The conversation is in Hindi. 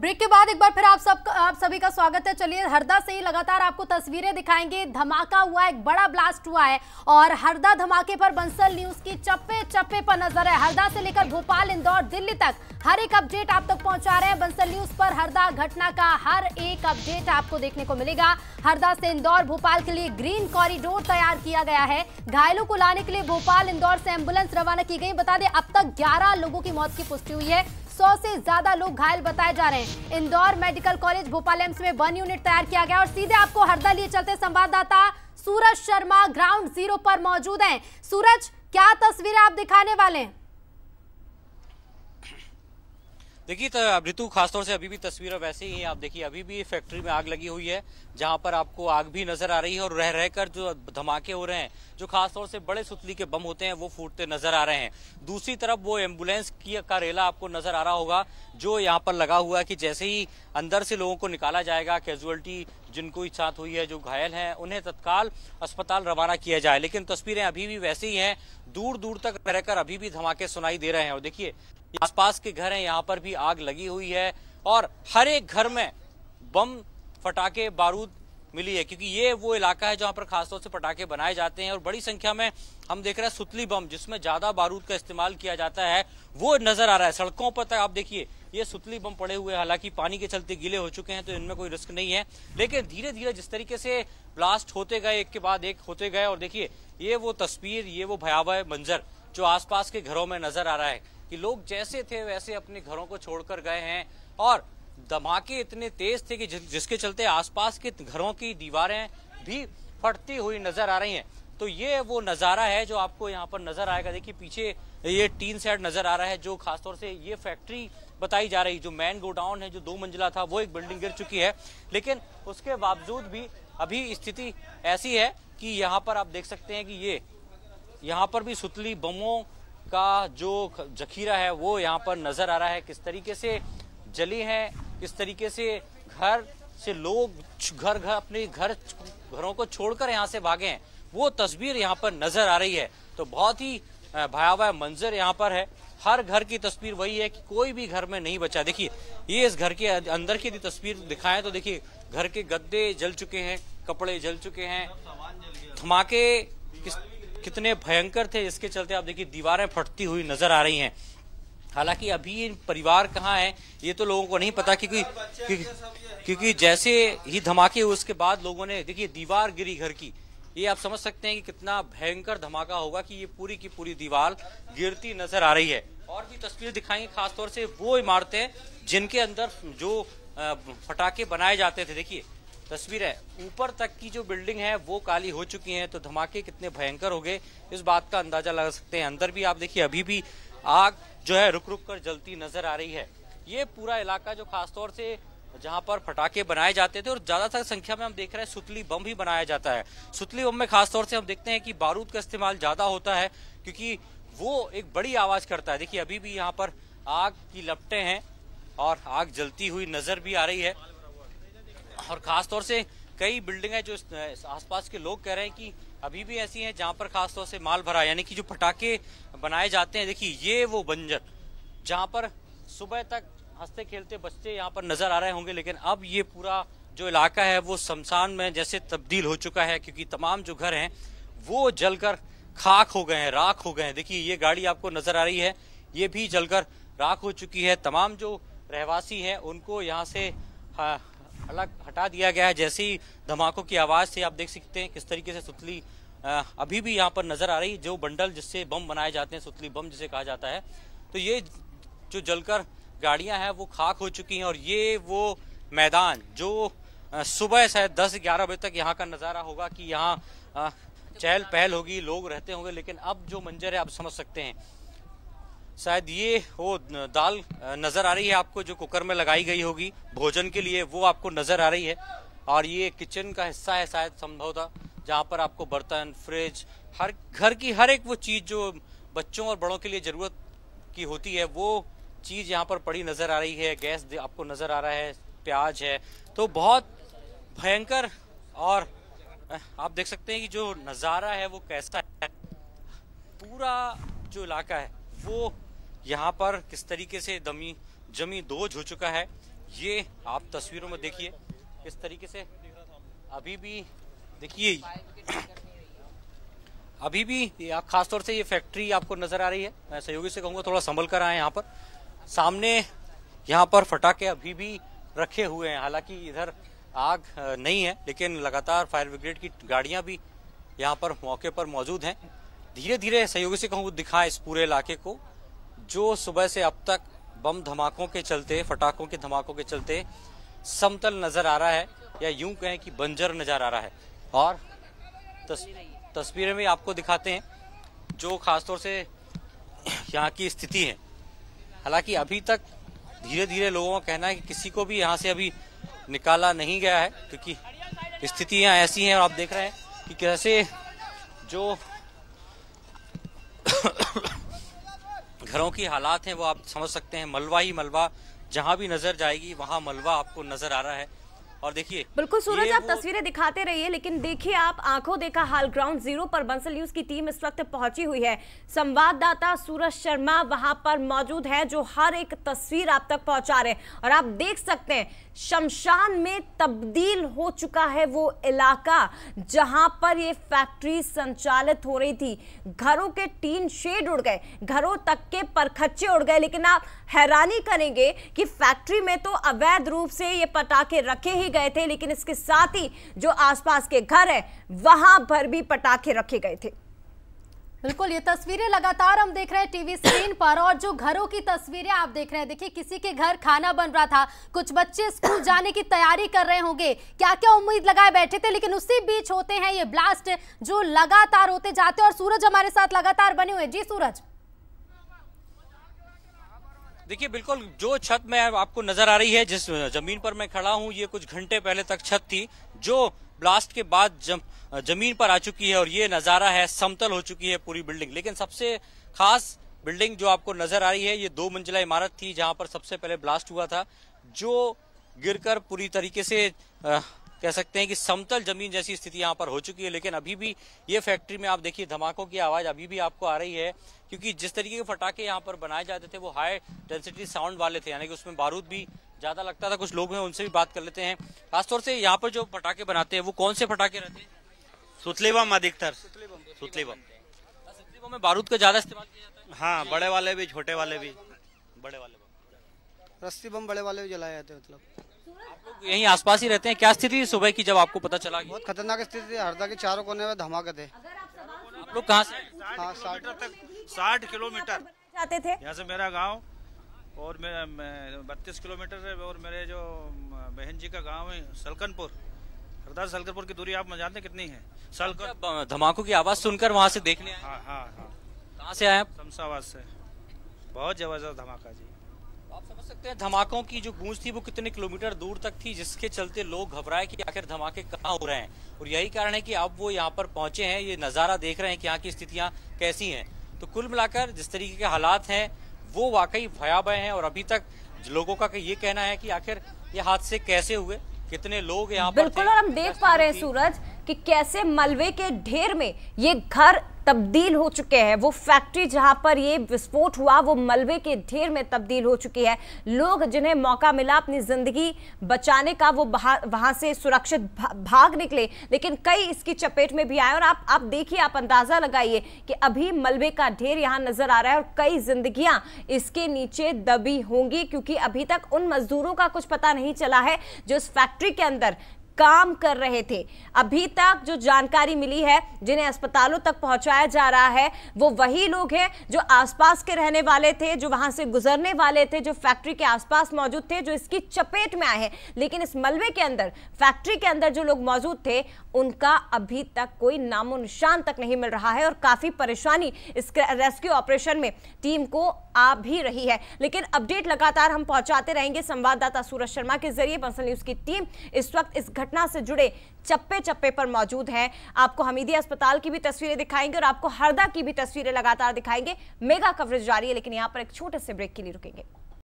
ब्रेक के बाद एक बार फिर आप सभी का स्वागत है। चलिए हरदा से ही लगातार आपको तस्वीरें दिखाएंगे। धमाका हुआ, एक बड़ा ब्लास्ट हुआ है और हरदा धमाके पर बंसल न्यूज की चप्पे चप्पे पर नजर है। हरदा से लेकर भोपाल, इंदौर, दिल्ली तक हर एक अपडेट आप तक पहुंचा रहे हैं। बंसल न्यूज पर हरदा घटना का हर एक अपडेट आपको देखने को मिलेगा। हरदा से इंदौर, भोपाल के लिए ग्रीन कॉरिडोर तैयार किया गया है। घायलों को लाने के लिए भोपाल, इंदौर से एम्बुलेंस रवाना की गई। बता दें अब तक 11 लोगों की मौत की पुष्टि हुई है। 100 से ज्यादा लोग घायल बताए जा रहे हैं। Indore medical college, Bhopal AIIMS में 1 यूनिट तैयार किया गया। और सीधे आपको हरदा लिए चलते संवाददाता सूरज शर्मा ग्राउंड जीरो पर मौजूद हैं। सूरज, क्या तस्वीरें आप दिखाने वाले हैं? देखिए ऋतु, खासतौर से अभी भी तस्वीरें वैसे ही हैं। आप देखिए अभी भी फैक्ट्री में आग लगी हुई है, जहां पर आपको आग भी नजर आ रही है और रह रहकर जो धमाके हो रहे हैं, जो खासतौर से बड़े सुतली के बम होते हैं, वो फूटते नजर आ रहे हैं। दूसरी तरफ वो एम्बुलेंस का रेला आपको नजर आ रहा होगा, जो यहाँ पर लगा हुआ है कि जैसे ही अंदर से लोगों को निकाला जाएगा, कैजुअलिटी जिनको साथ हुई है, जो घायल हैं, उन्हें तत्काल अस्पताल रवाना किया जाए। लेकिन तस्वीरें अभी भी वैसी ही हैं, दूर दूर तक रहकर अभी भी धमाके सुनाई दे रहे हैं। और देखिए आसपास के घर हैं, यहाँ पर भी आग लगी हुई है और हर एक घर में बम, फटाके, बारूद मिली है, क्योंकि ये वो इलाका है जहां पर खासतौर से पटाखे बनाए जाते हैं। और बड़ी संख्या में हम देख रहे हैं सुतली बम, जिसमें ज्यादा बारूद का इस्तेमाल किया जाता है, वो नजर आ रहा है। सड़कों पर तक आप देखिए ये सुतली बम पड़े हुए हैं। हालांकि पानी के चलते गीले हो चुके हैं, तो इनमें कोई रिस्क नहीं है। लेकिन धीरे धीरे जिस तरीके से ब्लास्ट होते गए, एक के बाद एक होते गए, और देखिए ये वो तस्वीर, ये वो भयावह मंजर जो आसपास के घरों में नजर आ रहा है कि लोग जैसे थे वैसे अपने घरों को छोड़कर गए हैं। और धमाके इतने तेज थे कि जिसके चलते आसपास के घरों की दीवारें भी फटती हुई नजर आ रही हैं। तो ये वो नजारा है जो आपको यहाँ पर नजर आएगा। देखिए पीछे ये टीन शेड नजर आ रहा है, जो खासतौर से ये फैक्ट्री बताई जा रही, जो मेन गोडाउन है, जो 2 मंजिला था, वो एक बिल्डिंग गिर चुकी है। लेकिन उसके बावजूद भी अभी स्थिति ऐसी है कि यहाँ पर आप देख सकते हैं कि ये यहाँ पर भी सुतली बमों का जो जखीरा है वो यहाँ पर नजर आ रहा है। किस तरीके से जली है, किस तरीके से घर से लोग अपने घरों को छोड़कर यहाँ से भागे हैं, वो तस्वीर यहाँ पर नजर आ रही है। तो बहुत ही भयावह मंजर यहाँ पर है। हर घर की तस्वीर वही है कि कोई भी घर में नहीं बचा। देखिए ये इस घर के अंदर की तस्वीर दिखाएं तो देखिए घर के गद्दे जल चुके हैं, कपड़े जल चुके हैं। धमाके कितने भयंकर थे, इसके चलते आप देखिए दीवारें फटती हुई नजर आ रही हैं। हालांकि अभी परिवार कहाँ है ये तो लोगों को नहीं पता, क्योंकि जैसे ही धमाके हुए उसके बाद लोगों ने देखिए दीवार गिरी घर की। ये आप समझ सकते हैं कि कितना भयंकर धमाका होगा कि ये पूरी की पूरी दीवार गिरती नजर आ रही है। और भी तस्वीर दिखाएंगे, खासतौर से वो इमारतें जिनके अंदर जो फटाके बनाए जाते थे। देखिए तस्वीर है, ऊपर तक की जो बिल्डिंग है वो काली हो चुकी है। तो धमाके कितने भयंकर हो गए इस बात का अंदाजा लगा सकते हैं। अंदर भी आप देखिए अभी भी आग जो है रुक रुक कर जलती नजर आ रही है। ये पूरा इलाका जो खासतौर से जहां पर फटाके बनाए जाते थे, और ज्यादातर संख्या में हम देख रहे हैं सुतली बम भी बनाया जाता है। सुतली बम में खासतौर से हम देखते हैं कि बारूद का इस्तेमाल ज्यादा होता है, क्योंकि वो एक बड़ी आवाज करता है। देखिए अभी भी यहाँ पर आग की लपटें हैं और आग जलती हुई नजर भी आ रही है। और खासतौर से कई बिल्डिंग है जो आसपास के लोग कह रहे हैं कि अभी भी ऐसी हैं जहां पर खासतौर से माल भरा, यानी कि जो पटाखे बनाए जाते हैं। देखिए ये वो बंजर जहां पर सुबह तक हंसते खेलते बच्चे यहाँ पर नजर आ रहे होंगे, लेकिन अब ये पूरा जो इलाका है वो शमशान में जैसे तब्दील हो चुका है, क्योंकि तमाम जो घर हैं वो जलकर खाक हो गए हैं, राख हो गए हैं। देखिए ये गाड़ी आपको नजर आ रही है, ये भी जलकर राख हो चुकी है। तमाम जो रहवासी हैं उनको यहाँ से अलग हटा दिया गया है। जैसे ही धमाकों की आवाज से आप देख सकते हैं किस तरीके से सुतली अभी भी यहाँ पर नजर आ रही, जो बंडल जिससे बम बनाए जाते हैं, सुतली बम जिसे कहा जाता है। तो ये जो जलकर गाड़ियां हैं वो खाक हो चुकी हैं। और ये वो मैदान जो सुबह शायद 10-11 बजे तक यहाँ का नजारा होगा कि यहाँ चहल पहल होगी, लोग रहते होंगे। लेकिन अब जो मंजर है आप समझ सकते हैं। शायद ये वो दाल नजर आ रही है आपको जो कुकर में लगाई गई होगी भोजन के लिए, वो आपको नजर आ रही है। और ये किचन का हिस्सा है शायद संभवतः, जहाँ पर आपको बर्तन, फ्रिज, हर घर की हर एक वो चीज जो बच्चों और बड़ों के लिए जरूरत की होती है, वो चीज यहाँ पर पड़ी नजर आ रही है। गैस आपको नजर आ रहा है, प्याज है। तो बहुत भयंकर, और आप देख सकते हैं कि जो नजारा है वो कैसा है। पूरा जो इलाका है वो यहाँ पर किस तरीके से जमी दोज हो चुका है, ये आप तस्वीरों में देखिए इस तरीके से अभी भी देखिए, अभी भी खासतौर से ये फैक्ट्री आपको नजर आ रही है। मैं सहयोगी से कहूँगा थोड़ा संभल कर आए। यहाँ पर सामने यहाँ पर फटाके अभी भी रखे हुए हैं। हालांकि इधर आग नहीं है, लेकिन लगातार फायर ब्रिगेड की गाड़ियां भी यहाँ पर मौके पर मौजूद हैं। धीरे धीरे सहयोगी से कहूँ दिखाएं इस पूरे इलाके को, जो सुबह से अब तक बम धमाकों के चलते, फटाकों के धमाकों के चलते समतल नजर आ रहा है, या यूं कहें कि बंजर नजर आ रहा है। और तस्वीरें में आपको दिखाते हैं जो खासतौर से यहाँ की स्थिति है। हालांकि अभी तक धीरे धीरे लोगों का कहना है कि किसी को भी यहाँ से अभी निकाला नहीं गया है, क्योंकि स्थितियां ऐसी हैं। और आप देख रहे हैं कि कैसे जो घरों की हालात हैं वो आप समझ सकते हैं। मलबा ही मलबा, जहां भी नजर जाएगी वहां मलबा आपको नजर आ रहा है। और देखिए बिल्कुल सूरज, आप तस्वीरें दिखाते रहिए, लेकिन देखिए आप आंखों देखा हाल ग्राउंड जीरो पर बंसल न्यूज की टीम इस वक्त पहुंची हुई है। संवाददाता सूरज शर्मा वहां पर मौजूद है, जो हर एक तस्वीर आप तक पहुंचा रहे हैं। और आप देख सकते हैं शमशान में तब्दील हो चुका है वो इलाका जहां पर ये फैक्ट्री संचालित हो रही थी। घरों के टीन शेड उड़ गए, घरों तक के परखच्चे उड़ गए। लेकिन आप हैरानी करेंगे कि फैक्ट्री में तो अवैध रूप से ये पटाखे रखे ही गए थे, लेकिन इसके साथ ही जो आसपास के घर है वहां पर भी पटाखे रखे गए थे। बिल्कुल, ये तस्वीरें लगातार हम देख रहे हैं टीवी स्क्रीन पर, और जो घरों की तस्वीरें आप देख रहे हैं, देखिए किसी के घर खाना बन रहा था, कुछ बच्चे स्कूल जाने की तैयारी कर रहे होंगे, क्या क्या उम्मीद लगाए बैठे थे, लेकिन उसी बीच होते हैं ये ब्लास्ट जो लगातार होते जाते हैं। और सूरज हमारे साथ लगातार बने हुए। जी सूरज। देखिए बिल्कुल, जो छत में आपको नजर आ रही है, जिस जमीन पर मैं खड़ा हूं, ये कुछ घंटे पहले तक छत थी जो ब्लास्ट के बाद जमीन पर आ चुकी है। और ये नजारा है, समतल हो चुकी है पूरी बिल्डिंग। लेकिन सबसे खास बिल्डिंग जो आपको नजर आ रही है, ये 2 मंजिला इमारत थी जहां पर सबसे पहले ब्लास्ट हुआ था, जो गिरकर पूरी तरीके से कह सकते हैं कि समतल जमीन जैसी स्थिति यहाँ पर हो चुकी है। लेकिन अभी भी ये फैक्ट्री में आप देखिए धमाकों की आवाज अभी भी आपको आ रही है, क्योंकि जिस तरीके के फटाके यहाँ पर बनाए जाते थे वो हाई डेंसिटी साउंड वाले थे, यानी कि उसमें बारूद भी ज्यादा लगता था। कुछ लोग हैं उनसे भी बात कर लेते हैं। खासतौर से यहाँ पर जो पटाखे बनाते हैं वो कौन से पटाखे रहते हैं? सुतली बम अधिकतर। सुतली बम में बारूद का ज्यादा इस्तेमाल किया जाता है। हाँ, बड़े वाले भी, छोटे वाले भी। बड़े वाले बम, रस्सी बम बड़े वाले भी जलाए जाते हैं। मतलब आप लोग यहीं आसपास ही रहते हैं? क्या स्थिति थी सुबह की जब आपको पता चला? बहुत खतरनाक स्थिति थी, हरदा के चारों कोने में धमाके थे। आप लोग कहाँ से? हाँ, 60 किलोमीटर जाते थे यहाँ से मेरा गांव, और मैं 32 किलोमीटर है। और मेरे जो बहन जी का गांव है सलकनपुर, हरदा सलकनपुर की दूरी आप जानते कितनी है? सलकन धमाकों की आवाज सुनकर वहाँ से देखने आए? हाँ हाँ हाँ। कहाँ से आए आप? शमशाबाद से। बहुत जबरदस्त धमाका जी। आप समझ सकते हैं धमाकों की जो गूंज थी वो कितने किलोमीटर दूर तक थी, जिसके चलते लोग घबराए कि आखिर धमाके कहाँ हो रहे हैं। और यही कारण है कि अब वो यहाँ पर पहुंचे हैं, ये नजारा देख रहे हैं कि यहाँ की स्थितियां कैसी हैं। तो कुल मिलाकर जिस तरीके के हालात हैं वो वाकई भयावह हैं। और अभी तक लोगों का ये कहना है कि आखिर ये हादसे कैसे हुए, कितने लोग यहाँ पर बिल्कुल। और हम देख पा रहे हैं सूरज कि कैसे मलबे के ढेर में ये घर तब्दील हो चुके हैं। वो फैक्ट्री जहां पर ये विस्फोट हुआ वो मलबे के ढेर में तब्दील हो चुकी है। लोग जिन्हें मौका मिला अपनी जिंदगी बचाने का वो वहां से सुरक्षित भाग निकले, लेकिन कई इसकी चपेट में भी आए। और आप देखिए, आप अंदाजा लगाइए कि अभी मलबे का ढेर यहां नजर आ रहा है और कई जिंदगियां इसके नीचे दबी होंगी, क्योंकि अभी तक उन मजदूरों का कुछ पता नहीं चला है जो इस फैक्ट्री के अंदर काम कर रहे थे। अभी तक जो जानकारी मिली है, जिन्हें अस्पतालों तक पहुंचाया जा रहा है, वो वही लोग हैं जो आसपास के रहने वाले थे, जो वहां से गुजरने वाले थे, जो फैक्ट्री के आसपास मौजूद थे, जो इसकी चपेट में आए हैं। लेकिन इस मलबे के अंदर, फैक्ट्री के अंदर जो लोग मौजूद थे, उनका अभी तक कोई नामो निशान तक नहीं मिल रहा है। और काफी परेशानी इस रेस्क्यू ऑपरेशन में टीम को आ भी रही है। लेकिन अपडेट लगातार हम पहुंचाते रहेंगे। संवाददाता सूरज शर्मा के जरिए बंसल न्यूज की टीम इस वक्त इस घटना से जुड़े चप्पे चप्पे पर मौजूद है। आपको हमीदिया अस्पताल की भी तस्वीरें दिखाएंगे और आपको हरदा की भी तस्वीरें लगातार दिखाएंगे। मेगा कवरेज जारी है, लेकिन यहां पर एक छोटे से ब्रेक के लिए रुकेंगे।